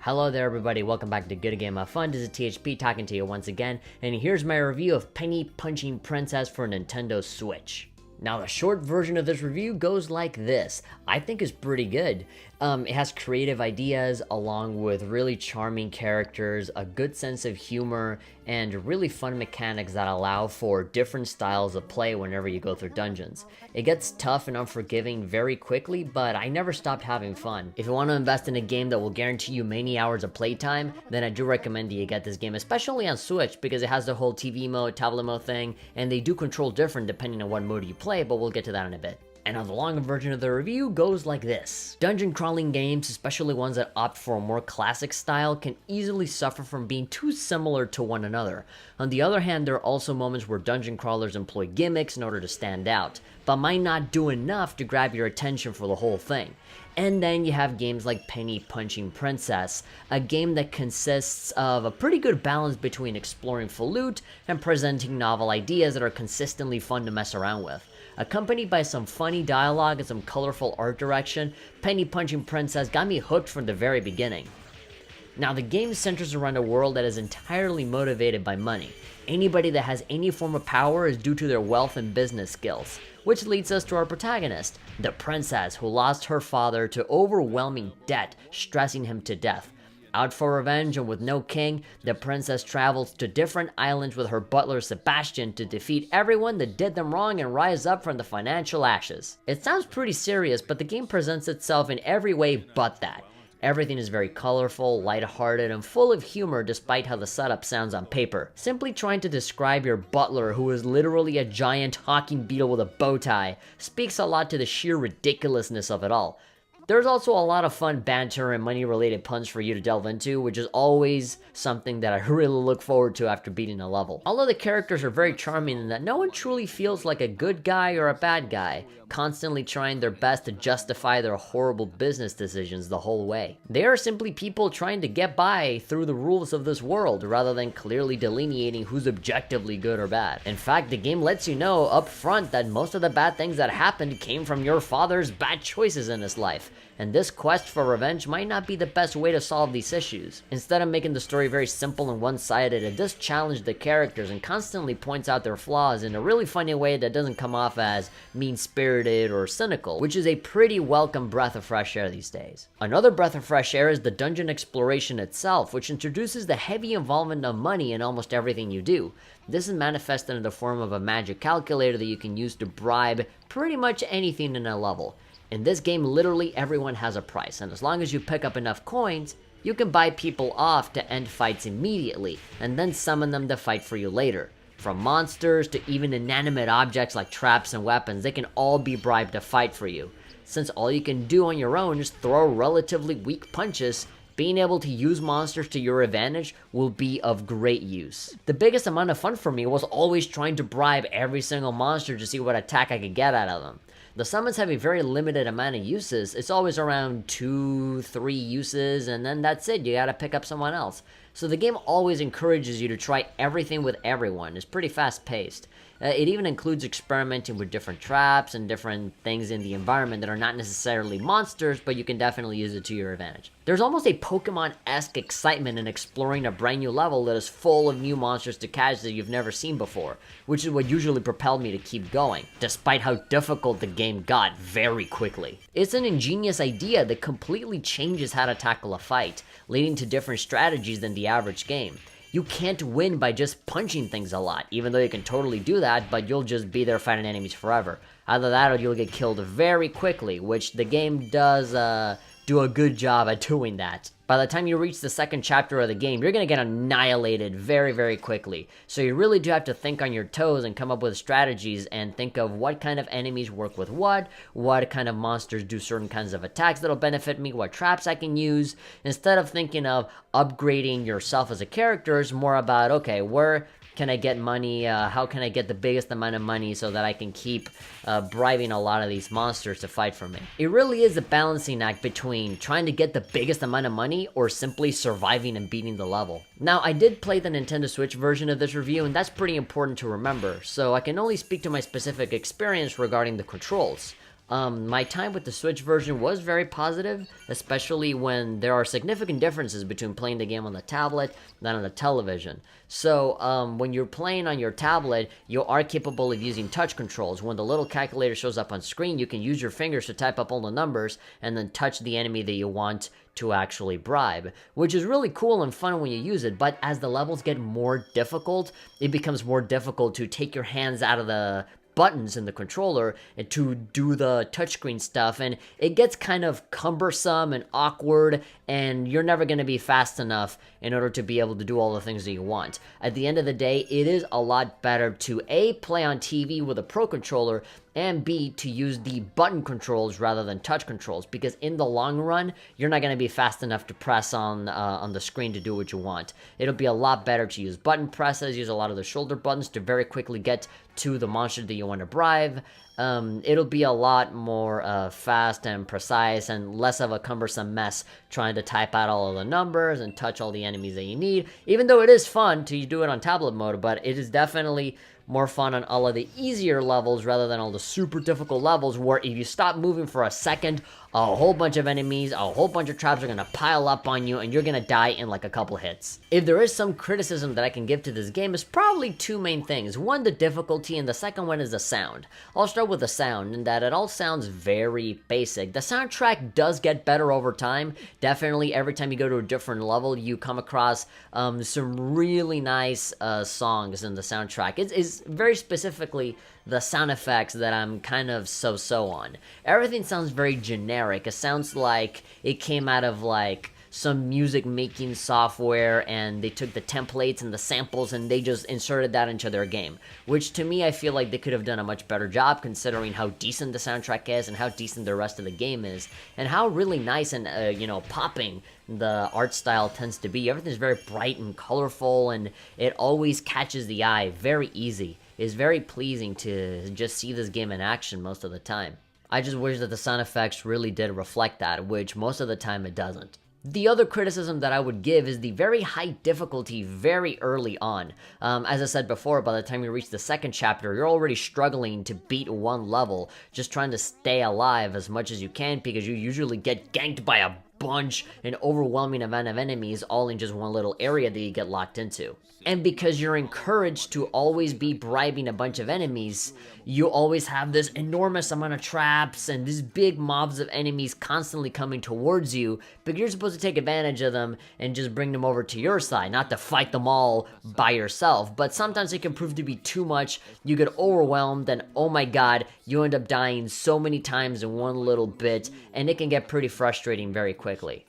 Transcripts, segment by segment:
Hello there everybody, welcome back to Good Game of Fun. This is THP talking to you once again, and here's my review of Penny Punching Princess for Nintendo Switch. Now the short version of this review goes like this. I think it's pretty good. It has creative ideas along with really charming characters, a good sense of humor, and really fun mechanics that allow for different styles of play whenever you go through dungeons. It gets tough and unforgiving very quickly, but I never stopped having fun. If you want to invest in a game that will guarantee you many hours of playtime, then I do recommend you get this game, especially on Switch, because it has the whole TV mode, tablet mode thing, and they do control different depending on what mode you play, but we'll get to that in a bit. And now the longer version of the review goes like this. Dungeon crawling games, especially ones that opt for a more classic style, can easily suffer from being too similar to one another. On the other hand, there are also moments where dungeon crawlers employ gimmicks in order to stand out, but might not do enough to grab your attention for the whole thing. And then you have games like Penny Punching Princess, a game that consists of a pretty good balance between exploring for loot and presenting novel ideas that are consistently fun to mess around with. Accompanied by some funny dialogue and some colorful art direction, Penny Punching Princess got me hooked from the very beginning. Now the game centers around a world that is entirely motivated by money. Anybody that has any form of power is due to their wealth and business skills. Which leads us to our protagonist, the princess who lost her father to overwhelming debt, stressing him to death. Out for revenge and with no king, the princess travels to different islands with her butler Sebastian to defeat everyone that did them wrong and rise up from the financial ashes. It sounds pretty serious, but the game presents itself in every way but that. Everything is very colorful, lighthearted, and full of humor despite how the setup sounds on paper. Simply trying to describe your butler, who is literally a giant talking beetle with a bow tie, speaks a lot to the sheer ridiculousness of it all. There's also a lot of fun banter and money-related puns for you to delve into, which is always something that I really look forward to after beating a level. Although the characters are very charming in that no one truly feels like a good guy or a bad guy, constantly trying their best to justify their horrible business decisions the whole way. They are simply people trying to get by through the rules of this world, rather than clearly delineating who's objectively good or bad. In fact, the game lets you know up front that most of the bad things that happened came from your father's bad choices in his life. And this quest for revenge might not be the best way to solve these issues. Instead of making the story very simple and one-sided, it does challenge the characters and constantly points out their flaws in a really funny way that doesn't come off as mean-spirited or cynical, which is a pretty welcome breath of fresh air these days. Another breath of fresh air is the dungeon exploration itself, which introduces the heavy involvement of money in almost everything you do. This is manifested in the form of a magic calculator that you can use to bribe pretty much anything in a level. In this game, literally everyone has a price, and as long as you pick up enough coins, you can buy people off to end fights immediately, and then summon them to fight for you later. From monsters to even inanimate objects like traps and weapons, they can all be bribed to fight for you. Since all you can do on your own is throw relatively weak punches, being able to use monsters to your advantage will be of great use. The biggest amount of fun for me was always trying to bribe every single monster to see what attack I could get out of them. The summons have a very limited amount of uses. It's always around 2-3 uses, and then that's it. You gotta pick up someone else. So the game always encourages you to try everything with everyone. It's pretty fast paced. It even includes experimenting with different traps and different things in the environment that are not necessarily monsters, but you can definitely use it to your advantage. There's almost a Pokemon-esque excitement in exploring a brand new level that is full of new monsters to catch that you've never seen before, which is what usually propelled me to keep going, despite how difficult the game got very quickly. It's an ingenious idea that completely changes how to tackle a fight, leading to different strategies than the average game. You can't win by just punching things a lot, even though you can totally do that, but you'll just be there fighting enemies forever. Either that or you'll get killed very quickly, which the game does do a good job at doing that. By the time you reach the second chapter of the game, you're gonna get annihilated very, very quickly. So you really do have to think on your toes and come up with strategies and think of what kind of enemies work with what kind of monsters do certain kinds of attacks that'll benefit me, what traps I can use. Instead of thinking of upgrading yourself as a character, it's more about, okay, where can I get money, how can I get the biggest amount of money so that I can keep bribing a lot of these monsters to fight for me. It really is a balancing act between trying to get the biggest amount of money or simply surviving and beating the level. Now, I did play the Nintendo Switch version of this review, and that's pretty important to remember, so I can only speak to my specific experience regarding the controls. My time with the Switch version was very positive, especially when there are significant differences between playing the game on the tablet than on the television. So, when you're playing on your tablet, you are capable of using touch controls. When the little calculator shows up on screen, you can use your fingers to type up all the numbers and then touch the enemy that you want to actually bribe, which is really cool and fun when you use it. But as the levels get more difficult, it becomes more difficult to take your hands out of the buttons in the controller and to do the touchscreen stuff, and it gets kind of cumbersome and awkward, and you're never going to be fast enough in order to be able to do all the things that you want. At the end of the day, it is a lot better to A, play on TV with a Pro Controller, and B, to use the button controls rather than touch controls, because in the long run, you're not going to be fast enough to press on the screen to do what you want. It'll be a lot better to use button presses, use a lot of the shoulder buttons to very quickly get to the monster that you want to bribe. It'll be a lot more fast and precise and less of a cumbersome mess trying to type out all of the numbers and touch all the enemies that you need, even though it is fun to do it on tablet mode, but it is definitely more fun on all of the easier levels rather than all the super difficult levels where if you stop moving for a second, a whole bunch of enemies, a whole bunch of traps are going to pile up on you and you're going to die in like a couple hits. If there is some criticism that I can give to this game, it's probably two main things. One, the difficulty, and the second one is the sound. I'll start with the sound, in that it all sounds very basic. The soundtrack does get better over time. Definitely every time you go to a different level, you come across some really nice songs in the soundtrack. It's very specifically the sound effects that I'm kind of so-so on. Everything sounds very generic. It sounds like it came out of like some music making software and they took the templates and the samples and they just inserted that into their game, which to me I feel like they could have done a much better job considering how decent the soundtrack is and how decent the rest of the game is and how really nice and popping the art style tends to be. Everything's very bright and colorful and it always catches the eye very easy. It's very pleasing to just see this game in action most of the time. I just wish that the sound effects really did reflect that, which most of the time it doesn't. The other criticism that I would give is the very high difficulty very early on. As I said before, by the time you reach the second chapter, you're already struggling to beat one level, just trying to stay alive as much as you can because you usually get ganked by a bunch, an overwhelming amount of enemies all in just one little area that you get locked into. And because you're encouraged to always be bribing a bunch of enemies, you always have this enormous amount of traps and these big mobs of enemies constantly coming towards you, but you're supposed to take advantage of them and just bring them over to your side, not to fight them all by yourself. But sometimes it can prove to be too much, you get overwhelmed, and oh my god, you end up dying so many times in one little bit, and it can get pretty frustrating very quickly.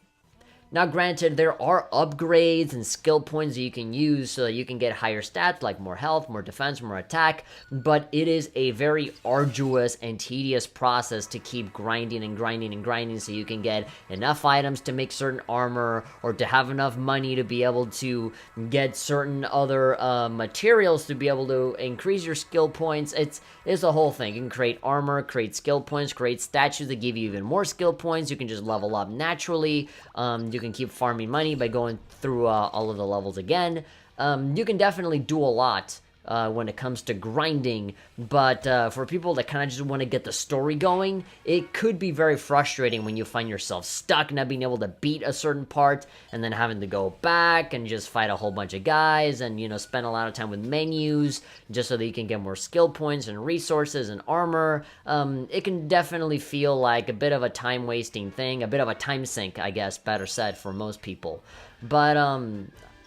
Now granted, there are upgrades and skill points that you can use so that you can get higher stats like more health, more defense, more attack, but it is a very arduous and tedious process to keep grinding and grinding and grinding so you can get enough items to make certain armor or to have enough money to be able to get certain other materials to be able to increase your skill points. It's a whole thing. You can create armor, create skill points, create statues that give you even more skill points. You can just level up naturally. You can keep farming money by going through all of the levels again. You can definitely do a lot when it comes to grinding, but for people that kind of just want to get the story going, it could be very frustrating when you find yourself stuck not being able to beat a certain part and then having to go back and just fight a whole bunch of guys and spend a lot of time with menus just so that you can get more skill points and resources and armor. It can definitely feel like a bit of a time wasting thing, a bit of a time sink, I guess, better said, for most people. But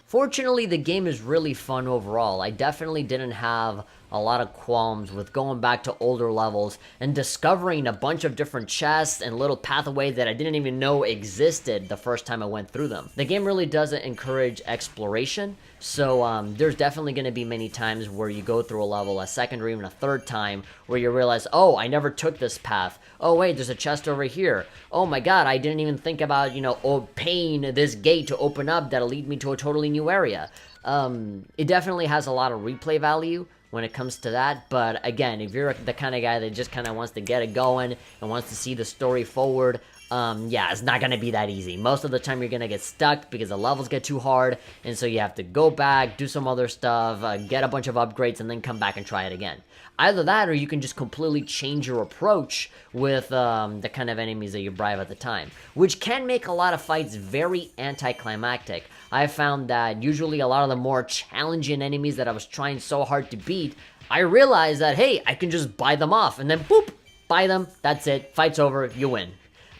fortunately, the game is really fun overall. I definitely didn't have a lot of qualms with going back to older levels and discovering a bunch of different chests and little pathways that I didn't even know existed the first time I went through them. The game really doesn't encourage exploration, so there's definitely going to be many times where you go through a level a second or even a third time where you realize, oh, I never took this path. Oh wait, there's a chest over here. Oh my god, I didn't even think about, paying this gate to open up that'll lead me to a totally new area. It definitely has a lot of replay value when it comes to that, but again, if you're the kind of guy that just kind of wants to get it going and wants to see the story forward, yeah, it's not gonna be that easy. Most of the time you're gonna get stuck because the levels get too hard, and so you have to go back, do some other stuff, get a bunch of upgrades, and then come back and try it again. Either that, or you can just completely change your approach with the kind of enemies that you bribe at the time, which can make a lot of fights very anticlimactic. I found that usually a lot of the more challenging enemies that I was trying so hard to beat, I realized that, hey, I can just buy them off, and then boop, buy them, that's it, fight's over, you win.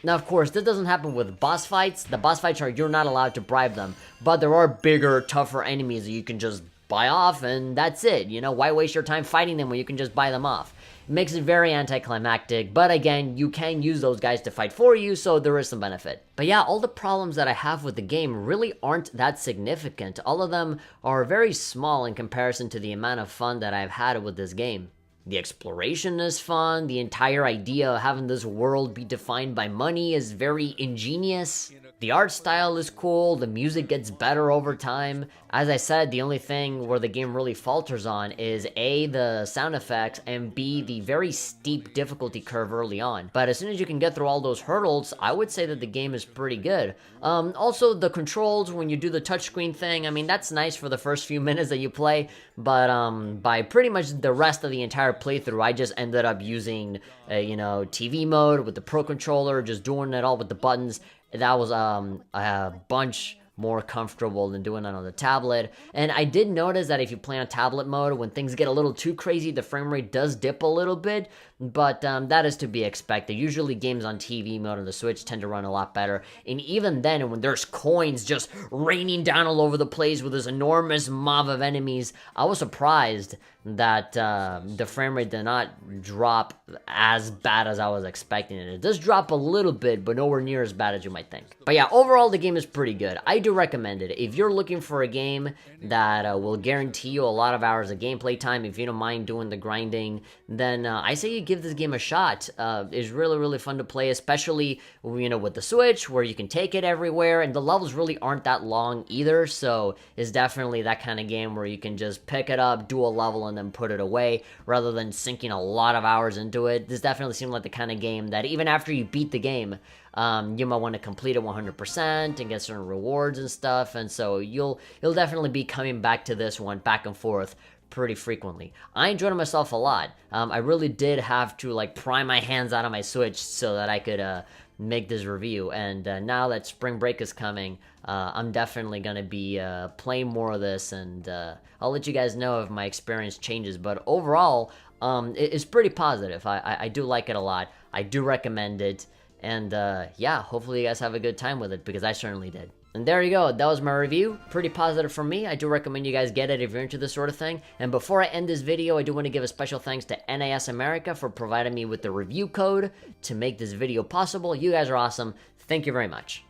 Now, of course, this doesn't happen with boss fights. The boss fights are, you're not allowed to bribe them, but there are bigger, tougher enemies that you can just buy off, and that's it. You know, why waste your time fighting them when you can just buy them off? It makes it very anticlimactic, but again, you can use those guys to fight for you, so there is some benefit. But yeah, all the problems that I have with the game really aren't that significant. All of them are very small in comparison to the amount of fun that I've had with this game. The exploration is fun, the entire idea of having this world be defined by money is very ingenious, the art style is cool, the music gets better over time. As I said, the only thing where the game really falters on is A, the sound effects, and B, the very steep difficulty curve early on. But as soon as you can get through all those hurdles, I would say that the game is pretty good. Also, the controls, when you do the touchscreen thing, I mean, that's nice for the first few minutes that you play, but by pretty much the rest of the entire playthrough, I just ended up using, TV mode with the Pro Controller, just doing it all with the buttons. That was a bunch more comfortable than doing it on the tablet. And I did notice that if you play on tablet mode, when things get a little too crazy, the frame rate does dip a little bit, but that is to be expected. Usually games on TV mode on the Switch tend to run a lot better. And even then, when there's coins just raining down all over the place with this enormous mob of enemies, I was surprised that the frame rate did not drop as bad as I was expecting it. It does drop a little bit, but nowhere near as bad as you might think. But yeah, overall the game is pretty good. I do recommend it. If you're looking for a game that will guarantee you a lot of hours of gameplay time, if you don't mind doing the grinding, then I say you give this game a shot. It's really, really fun to play, especially, with the Switch, where you can take it everywhere, and the levels really aren't that long either, so it's definitely that kind of game where you can just pick it up, do a level, and then put it away, rather than sinking a lot of hours into it. This definitely seemed like the kind of game that even after you beat the game, you might want to complete it 100% and get certain rewards and stuff, and so you'll definitely be coming back to this one back and forth pretty frequently. I enjoyed myself a lot. I really did have to pry my hands out of my Switch so that I could make this review, and now that spring break is coming, I'm definitely gonna be playing more of this, and I'll let you guys know if my experience changes, but overall it's pretty positive. I do like it a lot. I do recommend it, and yeah, hopefully you guys have a good time with it, because I certainly did. And there you go, that was my review. Pretty positive from me. I do recommend you guys get it if you're into this sort of thing. And before I end this video, I do want to give a special thanks to NAS America for providing me with the review code to make this video possible. You guys are awesome. Thank you very much.